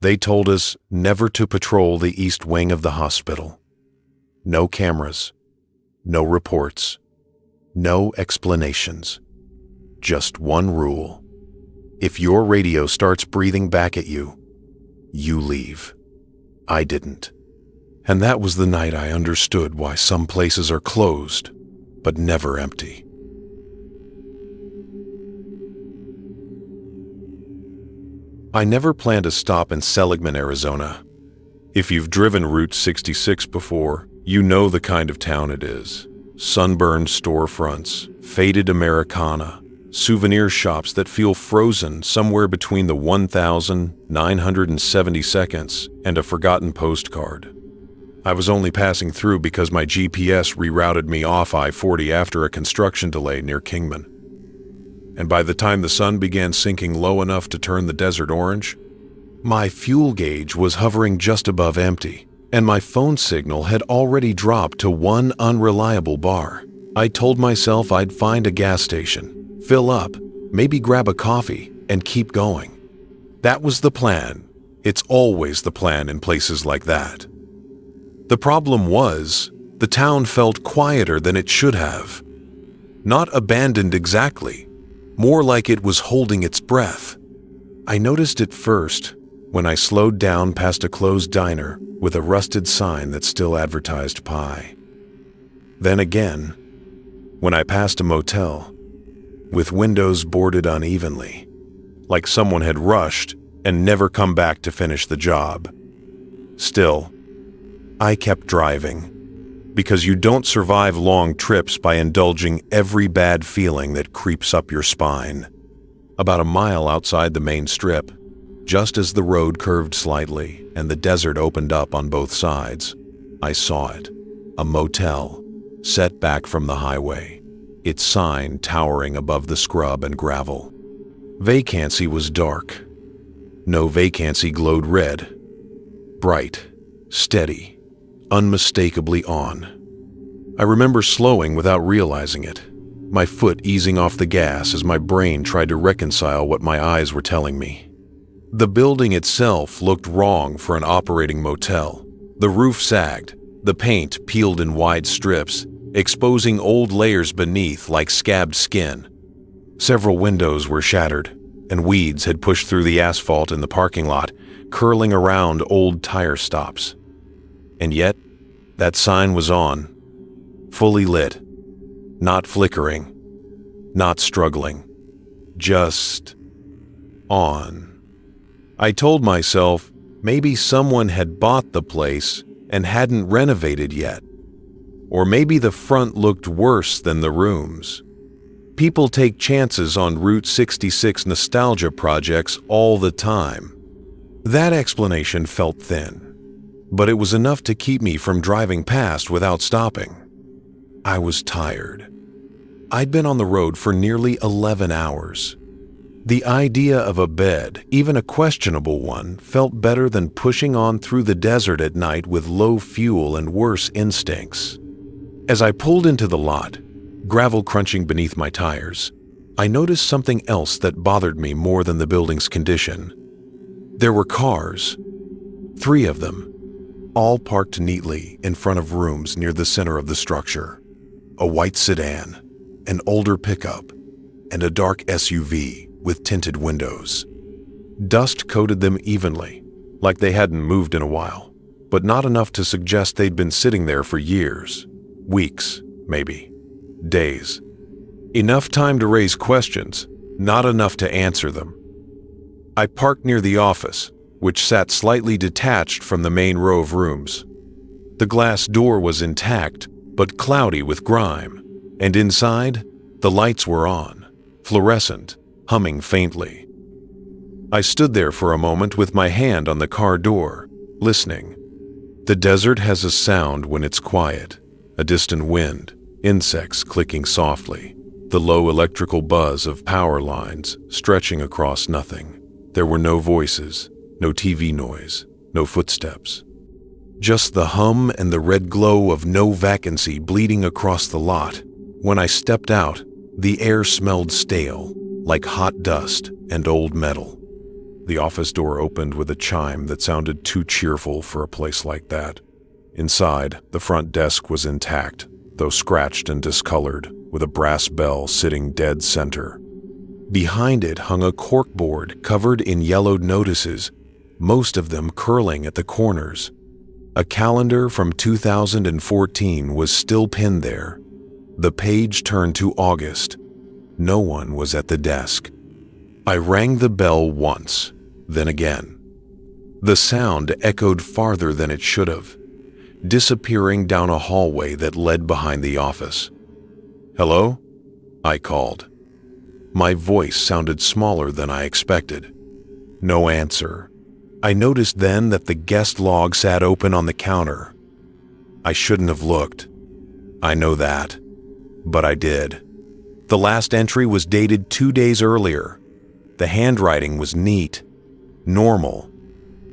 They told us never to patrol the east wing of the hospital. No cameras, no reports, no explanations. Just one rule. If your radio starts breathing back at you, you leave. I didn't. And that was the night I understood why some places are closed, but never empty. I never planned to stop in Seligman, Arizona. If you've driven Route 66 before, you know the kind of town it is. Sunburned storefronts, faded Americana, souvenir shops that feel frozen somewhere between the 1,970 seconds and a forgotten postcard. I was only passing through because my GPS rerouted me off I-40 after a construction delay near Kingman. And by the time the sun began sinking low enough to turn the desert orange, my fuel gauge was hovering just above empty, and my phone signal had already dropped to one unreliable bar. I told myself I'd find a gas station, fill up, maybe grab a coffee, and keep going. That was the plan. It's always the plan in places like that. The problem was, the town felt quieter than it should have. Not abandoned exactly, more like it was holding its breath. I noticed it first when I slowed down past a closed diner with a rusted sign that still advertised pie. Then again, when I passed a motel with windows boarded unevenly, like someone had rushed and never come back to finish the job. Still, I kept driving, because you don't survive long trips by indulging every bad feeling that creeps up your spine. About a mile outside the main strip, just as the road curved slightly and the desert opened up on both sides, I saw it, a motel, set back from the highway, its sign towering above the scrub and gravel. Vacancy was dark. No Vacancy glowed red. Bright, steady, unmistakably on. I remember slowing without realizing it, my foot easing off the gas as my brain tried to reconcile what my eyes were telling me. The building itself looked wrong for an operating motel. The roof sagged, the paint peeled in wide strips, exposing old layers beneath like scabbed skin. Several windows were shattered, and weeds had pushed through the asphalt in the parking lot, curling around old tire stops. And yet, that sign was on, fully lit, not flickering, not struggling, just on. I told myself maybe someone had bought the place and hadn't renovated yet. Or maybe the front looked worse than the rooms. People take chances on Route 66 nostalgia projects all the time. That explanation felt thin, but it was enough to keep me from driving past without stopping. I was tired. I'd been on the road for nearly 11 hours. The idea of a bed, even a questionable one, felt better than pushing on through the desert at night with low fuel and worse instincts. As I pulled into the lot, gravel crunching beneath my tires, I noticed something else that bothered me more than the building's condition. There were cars, 3 of them, all parked neatly in front of rooms near the center of the structure. A white sedan, an older pickup, and a dark SUV with tinted windows. Dust coated them evenly, like they hadn't moved in a while, but not enough to suggest they'd been sitting there for years, weeks, maybe, days. Enough time to raise questions, not enough to answer them. I parked near the office, which sat slightly detached from the main row of rooms. The glass door was intact, but cloudy with grime, and inside, the lights were on, fluorescent, humming faintly. I stood there for a moment with my hand on the car door, listening. The desert has a sound when it's quiet, a distant wind, insects clicking softly, the low electrical buzz of power lines stretching across nothing. There were no voices, no TV noise, no footsteps. Just the hum and the red glow of no vacancy bleeding across the lot. When I stepped out, the air smelled stale, like hot dust and old metal. The office door opened with a chime that sounded too cheerful for a place like that. Inside, the front desk was intact, though scratched and discolored, with a brass bell sitting dead center. Behind it hung a corkboard covered in yellowed notices, most of them curling at the corners. A calendar from 2014 was still pinned there. The page turned to August. No one was at the desk. I rang the bell once, then again. The sound echoed farther than it should have, disappearing down a hallway that led behind the office. "Hello?" I called. My voice sounded smaller than I expected. No answer. I noticed then that the guest log sat open on the counter. I shouldn't have looked. I know that. But I did. The last entry was dated 2 days earlier. The handwriting was neat, normal.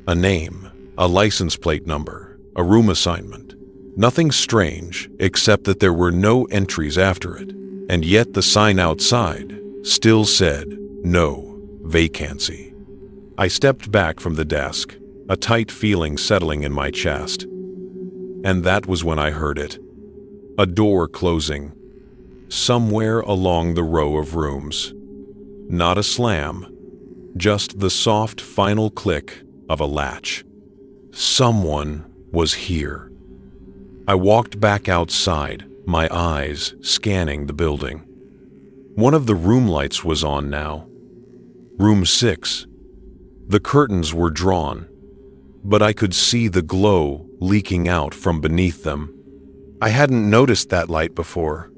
A name, a license plate number, a room assignment. Nothing strange, except that there were no entries after it, and yet the sign outside still said, "No vacancy." I stepped back from the desk, a tight feeling settling in my chest. And that was when I heard it. A door closing, somewhere along the row of rooms. Not a slam, just the soft final click of a latch. Someone was here. I walked back outside, my eyes scanning the building. One of the room lights was on now. Room 6. The curtains were drawn, but I could see the glow leaking out from beneath them. I hadn't noticed that light before.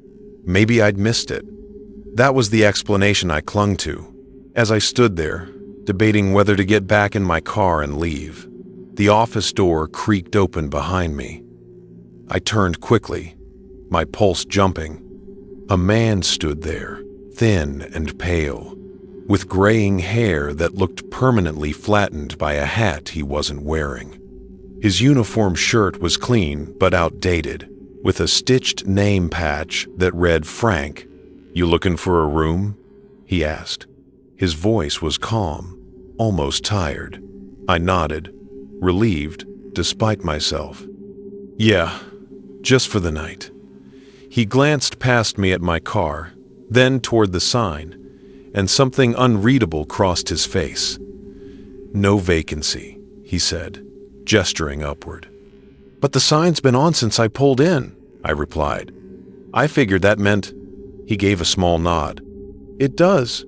Maybe I'd missed it. That was the explanation I clung to, as I stood there, debating whether to get back in my car and leave. The office door creaked open behind me. I turned quickly, my pulse jumping. A man stood there, thin and pale, with graying hair that looked permanently flattened by a hat he wasn't wearing. His uniform shirt was clean but outdated, with a stitched name patch that read Frank. "You looking for a room?" he asked. His voice was calm, almost tired. I nodded, relieved despite myself. "Yeah, just for the night." He glanced past me at my car, then toward the sign, and something unreadable crossed his face. "No vacancy," he said, gesturing upward. "But the sign's been on since I pulled in," I replied. "I figured that meant—" He gave a small nod. "It does."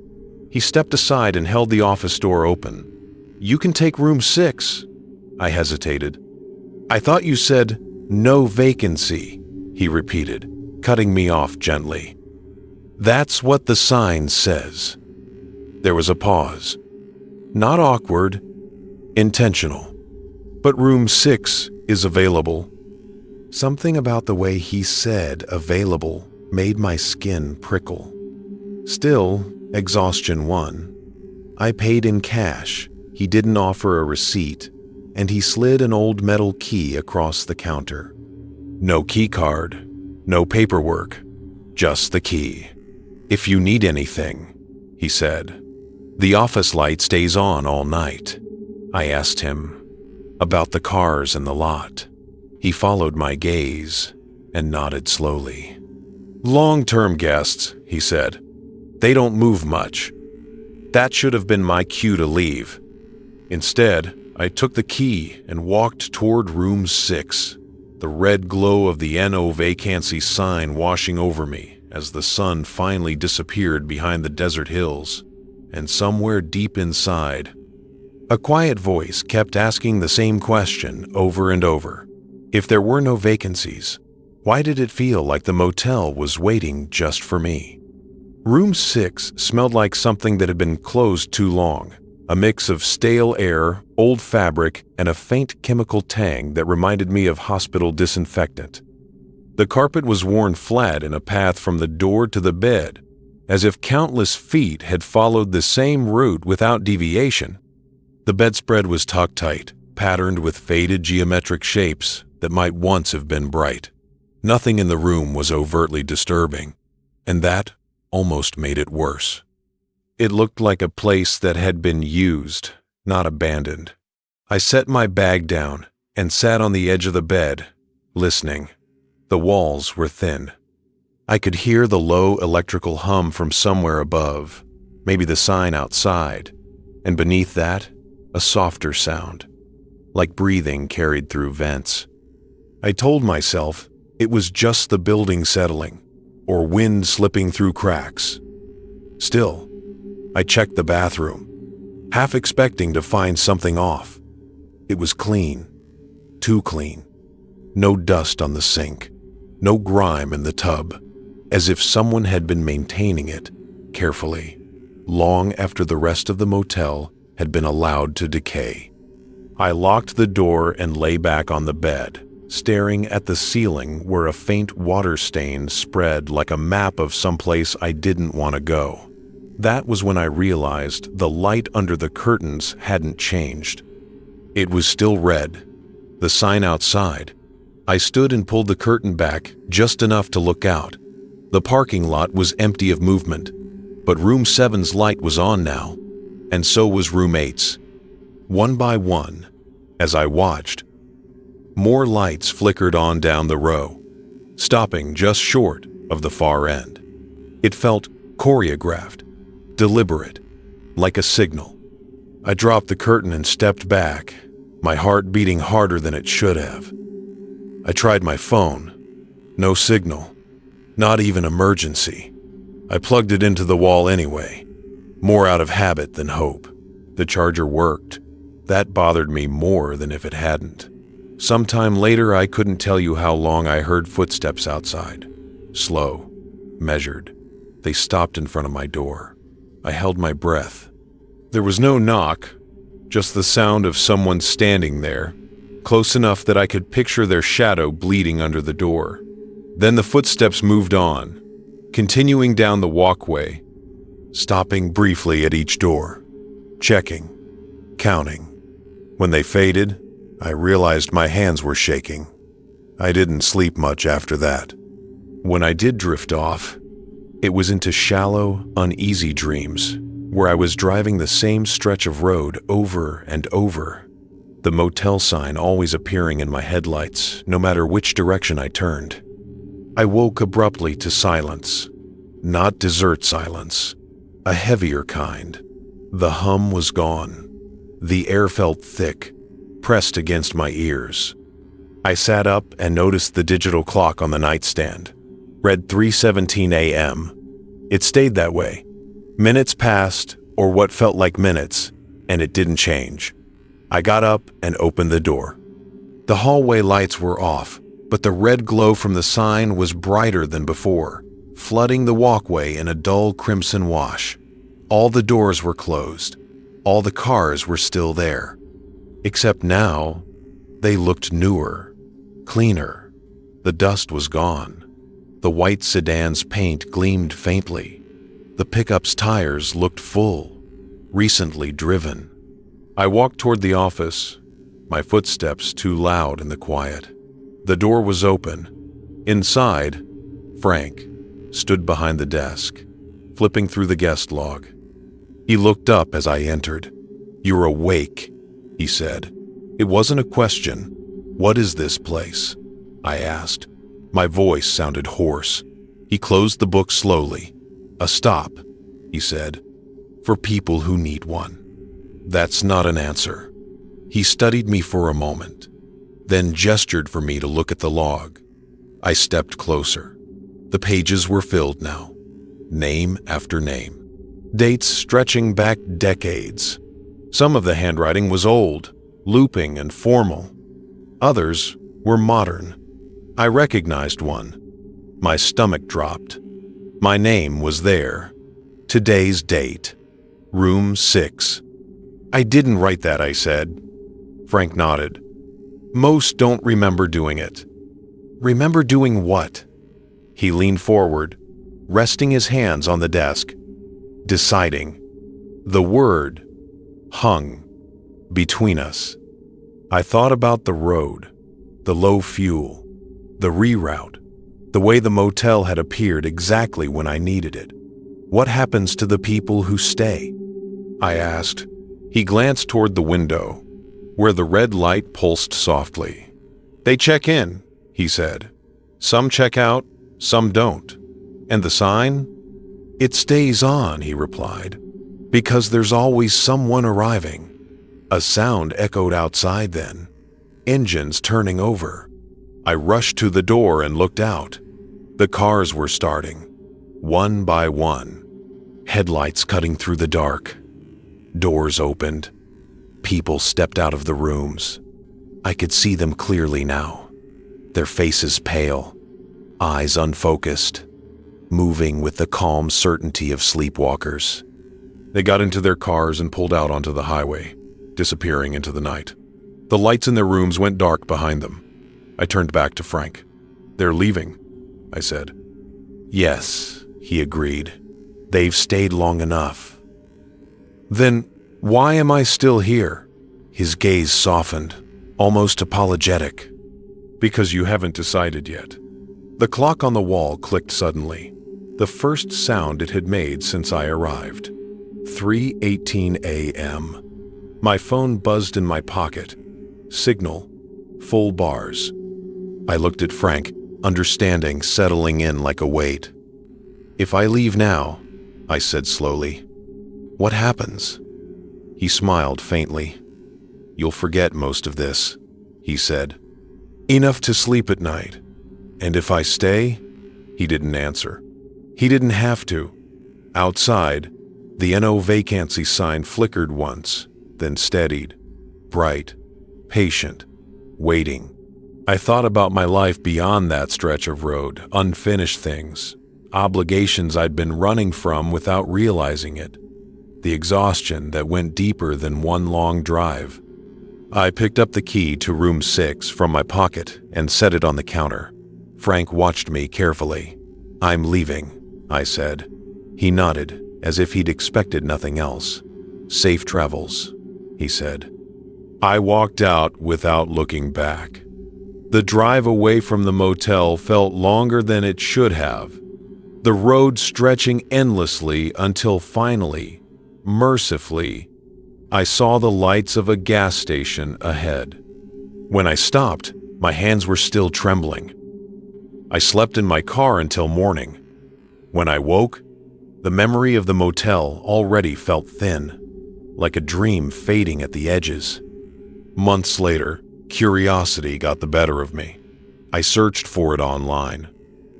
He stepped aside and held the office door open. "You can take room 6. I hesitated. "I thought you said, 'no vacancy,'" he repeated, cutting me off gently. "That's what the sign says." There was a pause. Not awkward, intentional. "But room 6 is available." Something about the way he said available made my skin prickle. Still, exhaustion won. I paid in cash. He didn't offer a receipt, and he slid an old metal key across the counter. No key card, no paperwork, just the key. "If you need anything," he said. "The office light stays on all night." I asked him about the cars in the lot. He followed my gaze and nodded slowly. "Long-term guests," he said. "They don't move much." That should have been my cue to leave. Instead, I took the key and walked toward room 6, the red glow of the NO vacancy sign washing over me as the sun finally disappeared behind the desert hills. And somewhere deep inside, a quiet voice kept asking the same question over and over. If there were no vacancies, why did it feel like the motel was waiting just for me? Room 6 smelled like something that had been closed too long, a mix of stale air, old fabric, and a faint chemical tang that reminded me of hospital disinfectant. The carpet was worn flat in a path from the door to the bed, as if countless feet had followed the same route without deviation. The bedspread was tucked tight, patterned with faded geometric shapes that might once have been bright. Nothing in the room was overtly disturbing, and that almost made it worse. It looked like a place that had been used, not abandoned. I set my bag down and sat on the edge of the bed, listening. The walls were thin. I could hear the low electrical hum from somewhere above, maybe the sign outside, and beneath that, a softer sound, like breathing carried through vents. I told myself it was just the building settling, or wind slipping through cracks. Still, I checked the bathroom, half expecting to find something off. It was clean, too clean. No dust on the sink, no grime in the tub, as if someone had been maintaining it carefully, long after the rest of the motel had been allowed to decay. I locked the door and lay back on the bed, staring at the ceiling where a faint water stain spread like a map of someplace I didn't want to go. That was when I realized the light under the curtains hadn't changed. It was still red, the sign outside. I stood and pulled the curtain back just enough to look out. The parking lot was empty of movement, but room 7's light was on now, and so was room 8's. One by one, as I watched, more lights flickered on down the row, stopping just short of the far end. It felt choreographed, deliberate, like a signal. I dropped the curtain and stepped back, my heart beating harder than it should have. I tried my phone. No signal, not even emergency. I plugged it into the wall anyway, more out of habit than hope. The charger worked. That bothered me more than if it hadn't. Sometime later, I couldn't tell you how long I heard footsteps outside. Slow, measured. They stopped in front of my door. I held my breath. There was no knock, just the sound of someone standing there, close enough that I could picture their shadow bleeding under the door. Then the footsteps moved on, continuing down the walkway, stopping briefly at each door, checking, counting. When they faded, I realized my hands were shaking. I didn't sleep much after that. When I did drift off, it was into shallow, uneasy dreams, where I was driving the same stretch of road over and over, the motel sign always appearing in my headlights, no matter which direction I turned. I woke abruptly to silence, not desert silence, a heavier kind. The hum was gone. The air felt thick, pressed against my ears. I sat up and noticed the digital clock on the nightstand. Read 3:17 a.m. It stayed that way. Minutes passed, or what felt like minutes, and it didn't change. I got up and opened the door. The hallway lights were off, but the red glow from the sign was brighter than before, flooding the walkway in a dull crimson wash. All the doors were closed. All the cars were still there. Except now, they looked newer, cleaner. The dust was gone. The white sedan's paint gleamed faintly. The pickup's tires looked full, recently driven. I walked toward the office, my footsteps too loud in the quiet. The door was open. Inside, Frank stood behind the desk, flipping through the guest log. He looked up as I entered. "You're awake," he said. It wasn't a question. "What is this place?" I asked. My voice sounded hoarse. He closed the book slowly. "A stop," he said, "for people who need one." That's not an answer. He studied me for a moment, then gestured for me to look at the log. I stepped closer. The pages were filled now, name after name, dates stretching back decades. Some of the handwriting was old, looping and formal. Others were modern. I recognized one. My stomach dropped. My name was there. Today's date. Room 6. "I didn't write that," I said. Frank nodded. "Most don't remember doing it." "Remember doing what?" He leaned forward, resting his hands on the desk, deciding. The word hung between us. I thought about the road, the low fuel, the reroute, the way the motel had appeared exactly when I needed it. What happens to the people who stay? I asked. He glanced toward the window, where the red light pulsed softly. "They check in," he said. "Some check out, some don't. And the sign? It stays on," he replied, "because there's always someone arriving." A sound echoed outside then. Engines turning over. I rushed to the door and looked out. The cars were starting, one by one. Headlights cutting through the dark. Doors opened. People stepped out of the rooms. I could see them clearly now. Their faces pale, eyes unfocused, moving with the calm certainty of sleepwalkers. They got into their cars and pulled out onto the highway, disappearing into the night. The lights in their rooms went dark behind them. I turned back to Frank. "They're leaving," I said. "Yes," he agreed. "They've stayed long enough." "Then why am I still here?" His gaze softened, almost apologetic. "Because you haven't decided yet." The clock on the wall clicked suddenly, the first sound it had made since I arrived. 3:18 a.m. My phone buzzed in my pocket. Signal, full bars. I looked at Frank, understanding settling in like a weight. "If I leave now," I said slowly, "what happens?" He smiled faintly. "You'll forget most of this," he said. "Enough to sleep at night. And if I stay?" He didn't answer. He didn't have to. Outside, the NO Vacancy sign flickered once, then steadied. Bright, patient, waiting. I thought about my life beyond that stretch of road, unfinished things, obligations I'd been running from without realizing it, the exhaustion that went deeper than one long drive. I picked up the key to room 6 from my pocket and set it on the counter. Frank watched me carefully. "I'm leaving," I said. He nodded, as if he'd expected nothing else. "Safe travels," he said. I walked out without looking back. The drive away from the motel felt longer than it should have, the road stretching endlessly until finally, mercifully, I saw the lights of a gas station ahead. When I stopped, my hands were still trembling. I slept in my car until morning. When I woke, the memory of the motel already felt thin, like a dream fading at the edges. Months later, curiosity got the better of me. I searched for it online.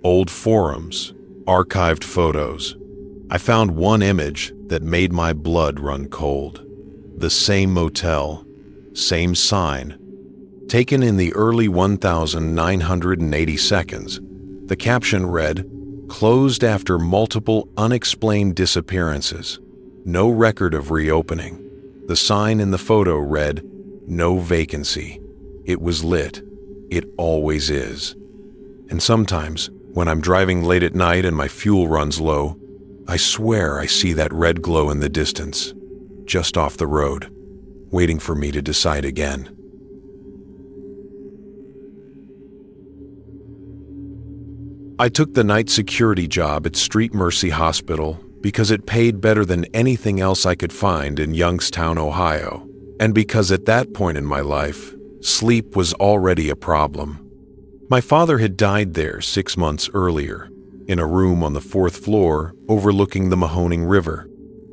Old forums, archived photos. I found one image that made my blood run cold. The same motel, same sign. Taken in the early 1980 seconds, the caption read, "Closed after multiple unexplained disappearances. No record of reopening." The sign in the photo read, "No vacancy." It was lit. It always is. And sometimes, when I'm driving late at night and my fuel runs low, I swear I see that red glow in the distance, just off the road, waiting for me to decide again. I took the night security job at Street Mercy Hospital because it paid better than anything else I could find in Youngstown, Ohio, and because at that point in my life, sleep was already a problem. My father had died there 6 months earlier, in a room on the 4th floor overlooking the Mahoning River,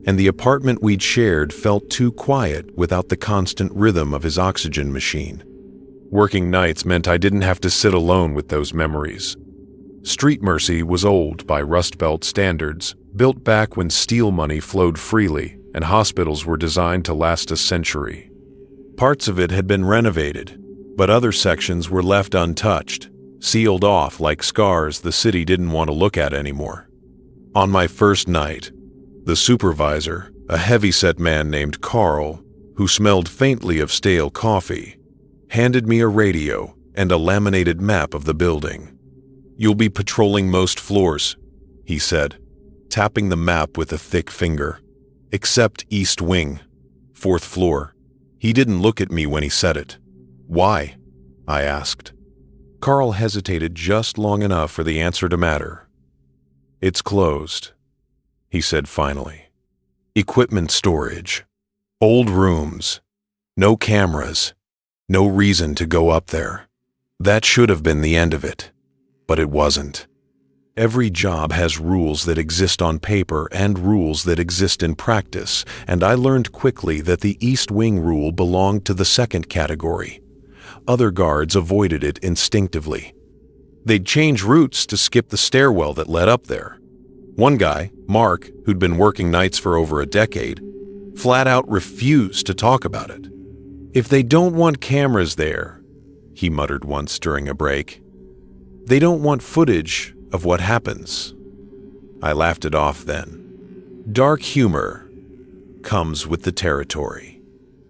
and the apartment we'd shared felt too quiet without the constant rhythm of his oxygen machine. Working nights meant I didn't have to sit alone with those memories. Street Mercy was old by Rust Belt standards, built back when steel money flowed freely and hospitals were designed to last a century. Parts of it had been renovated, but other sections were left untouched, sealed off like scars the city didn't want to look at anymore. On my first night, the supervisor, a heavy-set man named Carl, who smelled faintly of stale coffee, handed me a radio and a laminated map of the building. "You'll be patrolling most floors," he said, tapping the map with a thick finger. "Except East Wing, 4th floor." He didn't look at me when he said it. "Why?" I asked. Carl hesitated just long enough for the answer to matter. "It's closed," he said finally. "Equipment storage." Old rooms. No cameras. No reason to go up there. That should have been the end of it. But it wasn't. Every job has rules that exist on paper and rules that exist in practice, and I learned quickly that the East Wing rule belonged to the second category. Other guards avoided it instinctively. They'd change routes to skip the stairwell that led up there. One guy, Mark, who'd been working nights for over a decade, flat out refused to talk about it. "If they don't want cameras there," he muttered once during a break, "they don't want footage of what happens." I laughed it off then. Dark humor comes with the territory.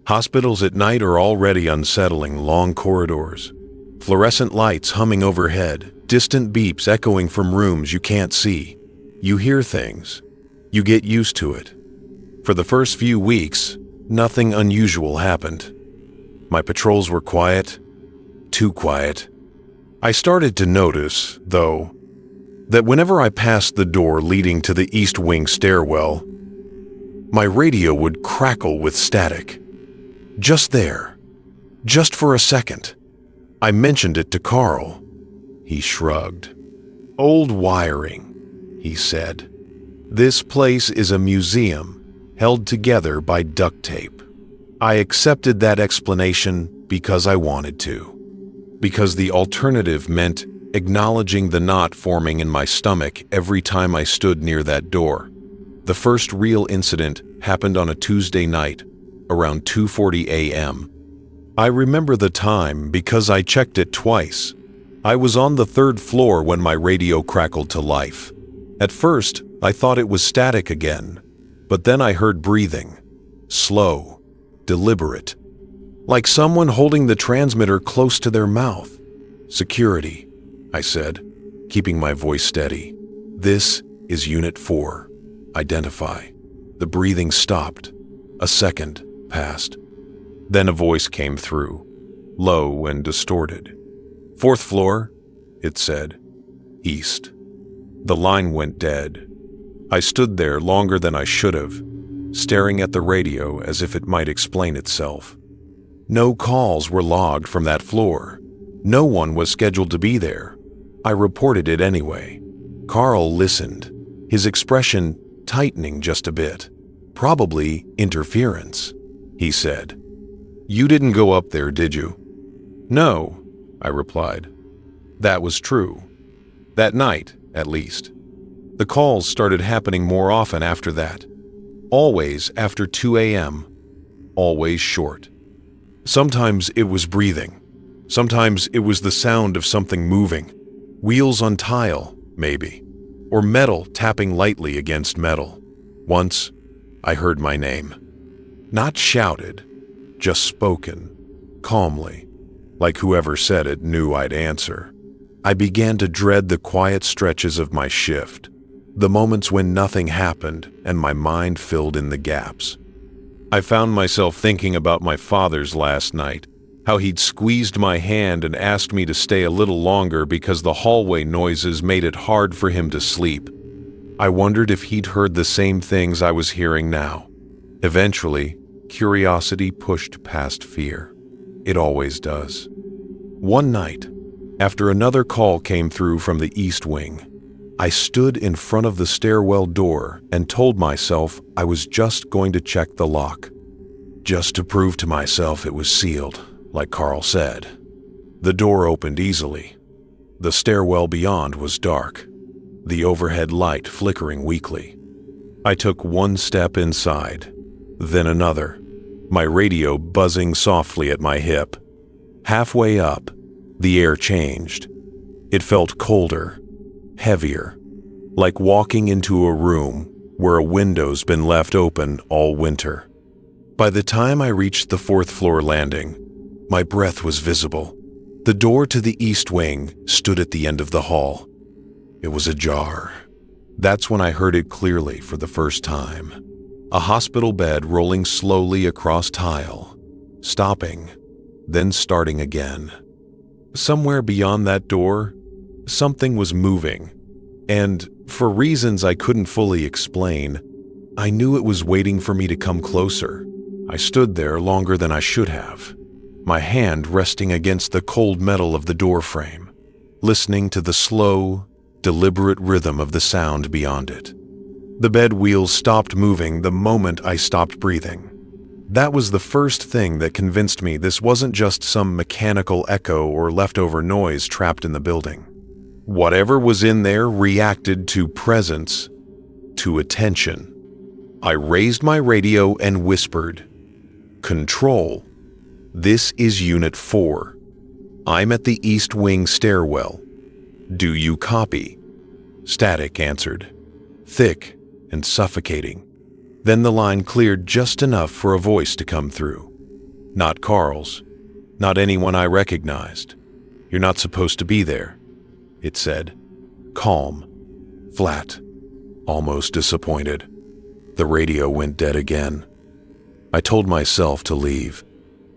Hospitals at night are already unsettling. Long corridors, fluorescent lights humming overhead, distant beeps echoing from rooms you can't see. You hear things. You get used to it. For the first few weeks, nothing unusual happened. My patrols were quiet, too quiet. I started to notice, though, that whenever I passed the door leading to the East Wing stairwell, my radio would crackle with static. Just there. Just for a second. I mentioned it to Carl. He shrugged. "Old wiring," he said. "This place is a museum, held together by duct tape." I accepted that explanation because I wanted to. Because the alternative meant acknowledging the knot forming in my stomach every time I stood near that door. The first real incident happened on a Tuesday night, around 2:40 a.m. I remember the time because I checked it twice. I was on the third floor when my radio crackled to life. At first, I thought it was static again, but then I heard breathing. Slow, deliberate. Like someone holding the transmitter close to their mouth. "Security," I said, keeping my voice steady. "This is Unit 4. Identify." The breathing stopped. A second passed. Then a voice came through, low and distorted. "Fourth floor," it said. "East." The line went dead. I stood there longer than I should have, staring at the radio as if it might explain itself. No calls were logged from that floor. No one was scheduled to be there. I reported it anyway. Carl listened, his expression tightening just a bit. "Probably interference," he said. "You didn't go up there, did you?" "No," I replied. That was true. That night, at least. The calls started happening more often after that. Always after 2 a.m. Always short. Sometimes it was breathing. Sometimes it was the sound of something moving. Wheels on tile, maybe. Or metal tapping lightly against metal. Once, I heard my name. Not shouted, just spoken, calmly, like whoever said it knew I'd answer. I began to dread the quiet stretches of my shift, the moments when nothing happened and my mind filled in the gaps. I found myself thinking about my father's last night, how he'd squeezed my hand and asked me to stay a little longer because the hallway noises made it hard for him to sleep. I wondered if he'd heard the same things I was hearing now. Eventually, curiosity pushed past fear. It always does. One night, after another call came through from the East Wing, I stood in front of the stairwell door and told myself I was just going to check the lock. Just to prove to myself it was sealed, like Carl said. The door opened easily. The stairwell beyond was dark, the overhead light flickering weakly. I took one step inside, then another, my radio buzzing softly at my hip. Halfway up, the air changed. It felt colder, heavier, like walking into a room where a window's been left open all winter. By the time I reached the fourth floor landing, my breath was visible. The door to the East Wing stood at the end of the hall. It was ajar. That's when I heard it clearly for the first time. A hospital bed rolling slowly across tile, stopping, then starting again. Somewhere beyond that door, something was moving, and for reasons I couldn't fully explain, I knew it was waiting for me to come closer. I stood there longer than I should have, my hand resting against the cold metal of the door frame, listening to the slow, deliberate rhythm of the sound beyond it. The bed wheels stopped moving the moment I stopped breathing. That was the first thing that convinced me this wasn't just some mechanical echo or leftover noise trapped in the building. Whatever was in there reacted to presence, to attention. I raised my radio and whispered, "Control, this is Unit 4. I'm at the East Wing stairwell. Do you copy?" Static answered, thick and suffocating. Then the line cleared just enough for a voice to come through. Not Carl's, not anyone I recognized. "You're not supposed to be there," it said. Calm, flat, almost disappointed. The radio went dead again. I told myself to leave.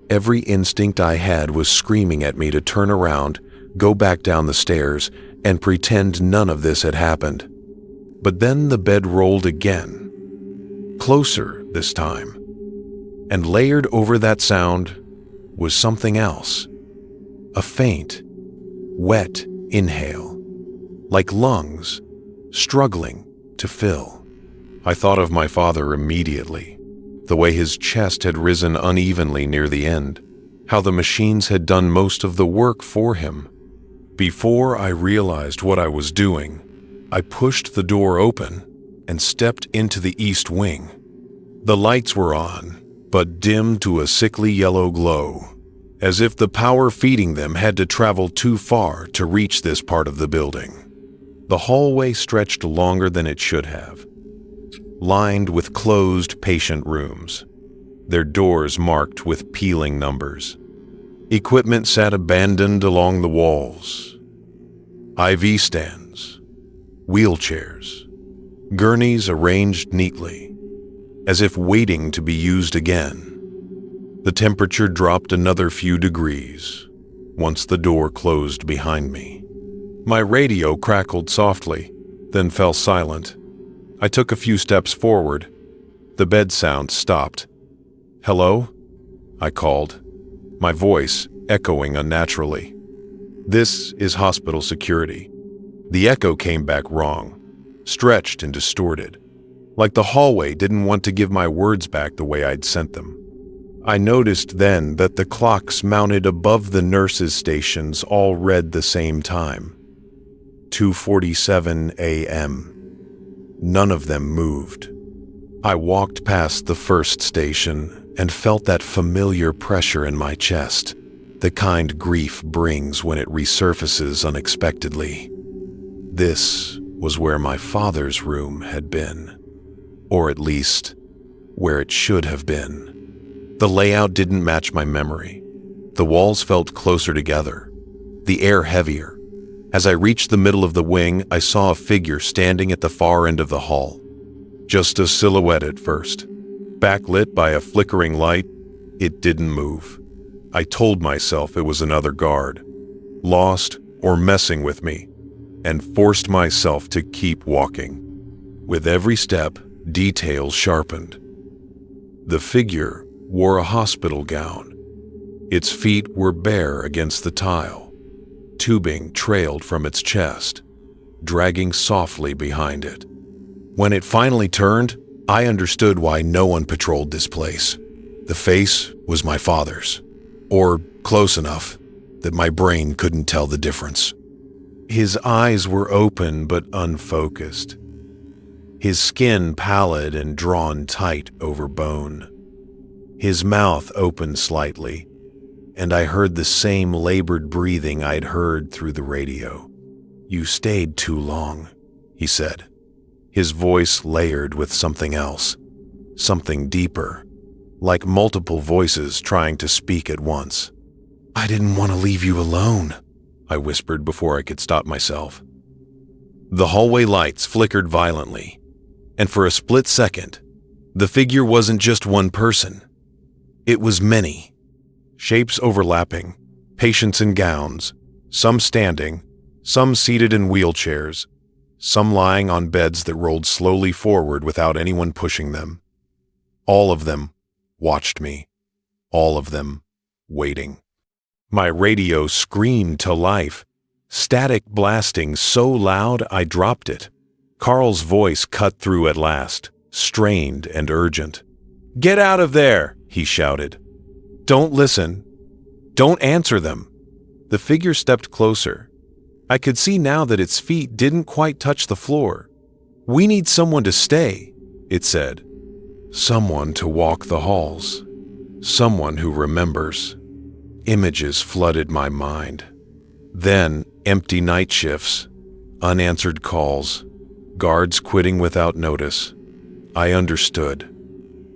Every instinct I had was screaming at me to turn around, go back down the stairs, and pretend none of this had happened. But then the bed rolled again. Closer this time. And layered over that sound was something else. A faint, wet inhale, like lungs struggling to fill. I thought of my father immediately, the way his chest had risen unevenly near the end, how the machines had done most of the work for him. Before I realized what I was doing, I pushed the door open and stepped into the East Wing. The lights were on, but dimmed to a sickly yellow glow, as if the power feeding them had to travel too far to reach this part of the building. The hallway stretched longer than it should have, lined with closed patient rooms, their doors marked with peeling numbers. Equipment sat abandoned along the walls. IV stands, wheelchairs, gurneys arranged neatly, as if waiting to be used again. The temperature dropped another few degrees once the door closed behind me. My radio crackled softly, then fell silent. I took a few steps forward. The bed sound stopped. "Hello?" I called, my voice echoing unnaturally. "This is hospital security." The echo came back wrong, stretched and distorted, like the hallway didn't want to give my words back the way I'd sent them. I noticed then that the clocks mounted above the nurses' stations all read the same time. 2:47 a.m. None of them moved. I walked past the first station and felt that familiar pressure in my chest, the kind grief brings when it resurfaces unexpectedly. This was where my father's room had been, or at least where it should have been. The layout didn't match my memory. The walls felt closer together, the air heavier. As I reached the middle of the wing, I saw a figure standing at the far end of the hall. Just a silhouette at first. Backlit by a flickering light, it didn't move. I told myself it was another guard, lost or messing with me, and forced myself to keep walking. With every step, details sharpened. The figure wore a hospital gown. Its feet were bare against the tile. Tubing trailed from its chest, dragging softly behind it. When it finally turned, I understood why no one patrolled this place. The face was my father's, or close enough that my brain couldn't tell the difference. His eyes were open but unfocused, his skin pallid and drawn tight over bone. His mouth opened slightly, and I heard the same labored breathing I'd heard through the radio. "You stayed too long," he said, his voice layered with something else, something deeper, like multiple voices trying to speak at once. "I didn't want to leave you alone," I whispered before I could stop myself. The hallway lights flickered violently, and for a split second, the figure wasn't just one person. It was many. Shapes overlapping, patients in gowns, some standing, some seated in wheelchairs, some lying on beds that rolled slowly forward without anyone pushing them. All of them watched me, all of them, waiting. My radio screamed to life, static blasting so loud I dropped it. Carl's voice cut through at last, strained and urgent. "Get out of there!" he shouted. "Don't listen. Don't answer them." The figure stepped closer. I could see now that its feet didn't quite touch the floor. "We need someone to stay," it said. "Someone to walk the halls. Someone who remembers." Images flooded my mind. Then, empty night shifts, unanswered calls, guards quitting without notice. I understood.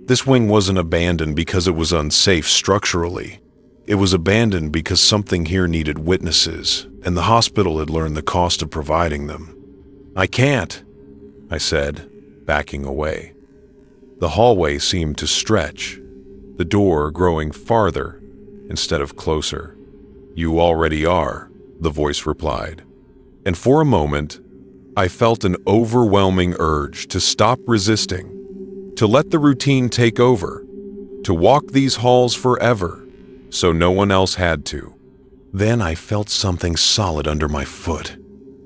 This wing wasn't abandoned because it was unsafe structurally. It was abandoned because something here needed witnesses, and the hospital had learned the cost of providing them. "I can't," I said, backing away. The hallway seemed to stretch, the door growing farther instead of closer. "You already are," the voice replied. And for a moment, I felt an overwhelming urge to stop resisting, to let the routine take over, to walk these halls forever, so no one else had to. Then I felt something solid under my foot.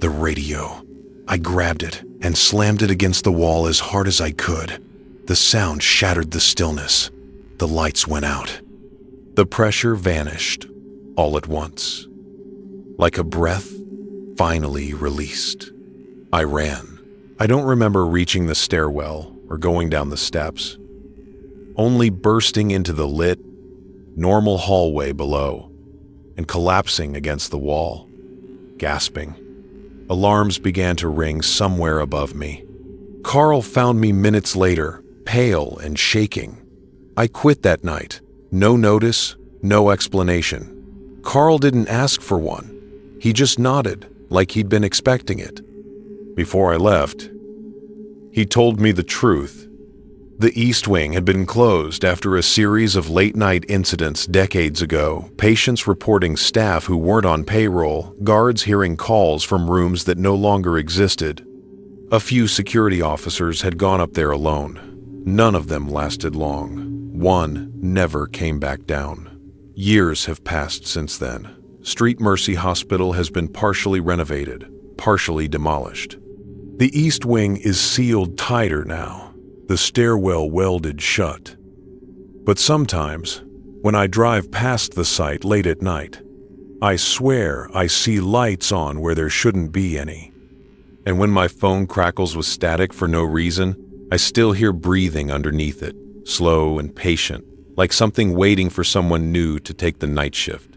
The radio. I grabbed it and slammed it against the wall as hard as I could. The sound shattered the stillness. The lights went out. The pressure vanished, all at once. Like a breath finally released. I ran. I don't remember reaching the stairwell or going down the steps. Only bursting into the lit, normal hallway below and collapsing against the wall, gasping. Alarms began to ring somewhere above me. Carl found me minutes later, pale and shaking. I quit that night. No notice, no explanation. Carl didn't ask for one. He just nodded, like he'd been expecting it. Before I left, he told me the truth. The East Wing had been closed after a series of late-night incidents decades ago, patients reporting staff who weren't on payroll, guards hearing calls from rooms that no longer existed. A few security officers had gone up there alone. None of them lasted long. One never came back down. Years have passed since then. Street Mercy Hospital has been partially renovated, partially demolished. The East Wing is sealed tighter now, the stairwell welded shut. But sometimes, when I drive past the site late at night, I swear I see lights on where there shouldn't be any. And when my phone crackles with static for no reason, I still hear breathing underneath it, slow and patient, like something waiting for someone new to take the night shift.